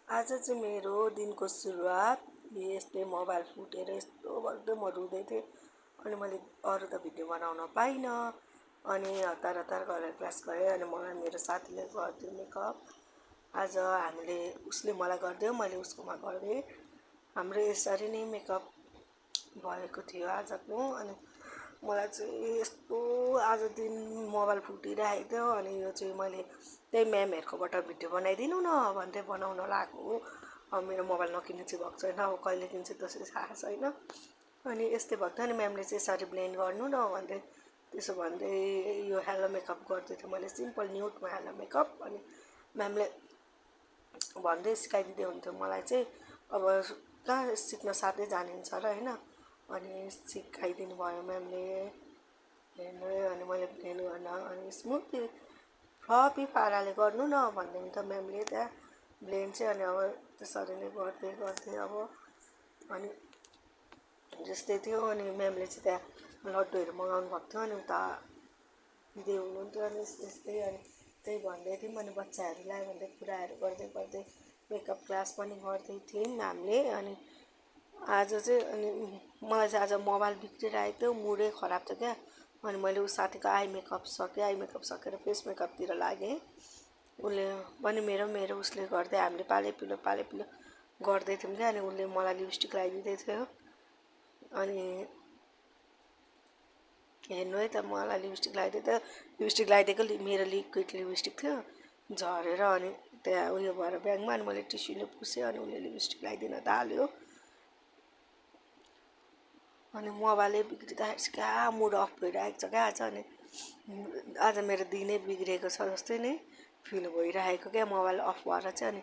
आज चाहिँ मेरो दिनको सुरुवात यस्तै मोबाइल फुटेर यस्तो बग्दो म रुँदै थिएँ। अनि मैले अरू त भिडियो बनाउन पाइनँ। अनि हतार हतार गरेर क्लास गएँ। अनि मलाई मेरो साथीले गरिदियो मेकअप। आज उसले मलाई गरिदियो, मैले उसकोमा गरिदिएँ। हाम्रो यसरी नै मेकअप भएको थियो आजको। अनि मलाई चाहिँ यस्तो आज दिन मोबाइल फुटिरहेको थियो। अनि यो चाहिँ मैले त्यही म्यामहरूकोबाट भिडियो बनाइदिनु न भन्दै बनाउन लगाएको हो। अब मेरो मोबाइल नकिन्ने चाहिँ भएको छैन, अब कहिले किन्छ त्यसै थाहा छैन। अनि यस्तै भएको थियो। अनि म्यामले चाहिँ यसरी ब्लेन्ड गर्नु न भन्दै त्यसो भन्दै यो हेलो मेकअप गर्दै थिएँ मैले, सिम्पल न्युडमा हेलो मेकअप। अनि म्यामले भन्दै सिकाइदिँदै हुन्थ्यो मलाई चाहिँ। अब कहाँ सिक्न साथै जानिन्छ र होइन। अनि सिकाइदिनु भयो म्यामले हेर्नु। अनि मैले ब्लेन्ड गर्न अनि स्मुथली फ्लपी पाराले गर्नु न भन्दै हुन्थ्यो म्यामले त्यहाँ ब्लेन्ड चाहिँ। अनि अब त्यसरी नै गर्दै गर्दै अब अनि जस्तै थियो। अनि म्यामले चाहिँ त्यहाँ लड्डुहरू मगाउनु भएको थियो। अनि उता दिँदै हुनुहुन्थ्यो। अनि यस्तै अनि त्यही भन्दै थियौँ। अनि बच्चाहरूलाई भन्दै कुराहरू गर्दै गर्दै मेकअप क्लास पनि गर्दै थियौँ हामीले। अनि आज चाहिँ अनि मलाई चाहिँ आज मोबाइल बिग्रिरहेको थियो, मुडै खराब थियो क्या। अनि मैले उस साथीको आई मेकअप सकेर फेस मेकअपतिर लागेँ। उसले पनि मेरो उसले गर्दै हामीले पाले पिलो गर्दै थियौँ क्या। अनि उसले मलाई लिपस्टिक लगाइदिँदै थियो। अनि हेर्नु है त मलाई लिपस्टिक लगाइदिँदै थियो। लिपस्टिक लगाइदिएको मेरो लिक्विड लिपस्टिक थियो, झरेर अनि त्यहाँ उयो भएर ब्यागमा। अनि मैले टिस्युले पुसेँ। अनि उसले लिपस्टिक लगाइदिन थाल्यो। अनि मोबाइलै बिग्रिँदाखेरि चाहिँ क्या मुड अफ भइरहेको छ क्या आज। अनि आज मेरो दिनै बिग्रिएको छ जस्तै नै फिल भइरहेको क्या मोबाइल अफ भएर चाहिँ। अनि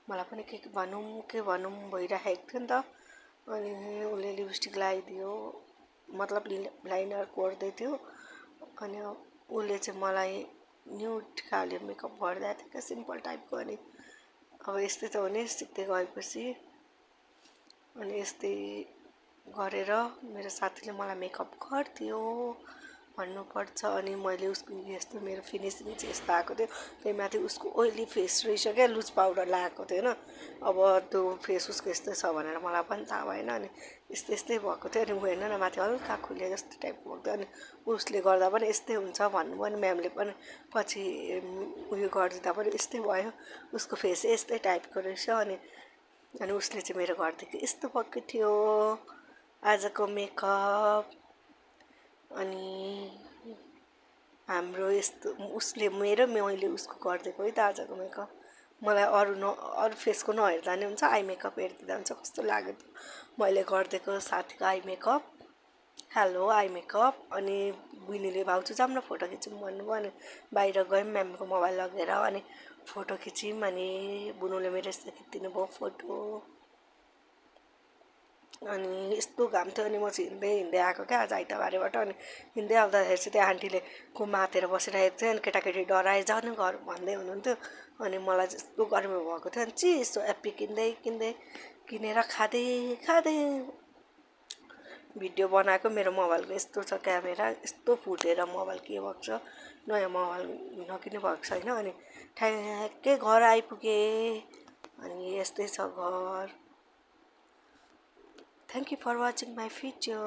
मलाई पनि के भनौँ भइरहेको थियो नि त। अनि उसले लिपस्टिक लगाइदियो, मतलब लाइनर कोर्दै थियो। अनि उसले चाहिँ मलाई न्युड खाले मेकअप गरिदिएको थियो क्या, सिम्पल टाइपको। अनि अब यस्तै त हो नि सिक्दै गएपछि। अनि यस्तै गरेर मेरो साथीले मलाई मेकअप गरिदियो भन्नुपर्छ। अनि मैले उसको यस्तो मेरो फिनिसिङ चाहिँ यस्तो आएको थियो। त्यही माथि उसको ओइली फेस रहेछ क्या, लुज पाउडर लगाएको थिएन। अब त्यो फेस उसको यस्तै छ भनेर मलाई पनि थाहा भएन। अनि यस्तै भएको थियो। अनि ऊ हेर्नु न माथि हल्का खुले जस्तो टाइपको भएको थियो। अनि उसले गर्दा पनि यस्तै हुन्छ भन्नु पनि म्यामले पनि पछि उयो गरिदिँदा पनि यस्तै भयो, उसको फेस यस्तै टाइपको रहेछ। अनि उसले चाहिँ मेरो गरिदिएको यस्तो भएको थियो आजको मेकअप। अनि हाम्रो यस्तो उसले मैले उसको गरिदिएको है त आजको मेकअप। मलाई अरू फेसको नहेर्दा नि हुन्छ, आई मेकअप हेरिदिँदा हुन्छ कस्तो लाग्यो मैले गरिदिएको साथीको eye makeup, hello eye makeup. अनि बुइनीले भाउजू जाऊँ न फोटो खिचौँ भन्नुभयो। अनि बाहिर गयौँ म्यामको मोबाइल लगेर। अनि फोटो खिच्यौँ। अनि बुनुले मेरो यस्तो खिचिदिनु भयो फोटो। अनि यस्तो घाम थियो। अनि म चाहिँ हिँड्दै आएको क्या आज आइतबारबाट। अनि हिँड्दै आउँदाखेरि चाहिँ त्यो आन्टीले माथेर बसिरहेको थियो। अनि केटाकेटी डराए जानु घर भन्दै हुनुहुन्थ्यो। अनि मलाई चाहिँ यस्तो गर्मी भएको थियो। अनि चिसो एप्पी किनेर खाँदै भिडियो बनाएको। मेरो मोबाइलको यस्तो छ क्यामेरा, यस्तो फुटेर मोबाइल के भएको छ, नयाँ मोबाइल नकिन्नु भएको छैन। अनि ठ्याक्कै घर आइपुगेँ। अनि यस्तै छ घर। Thank you for watching my video.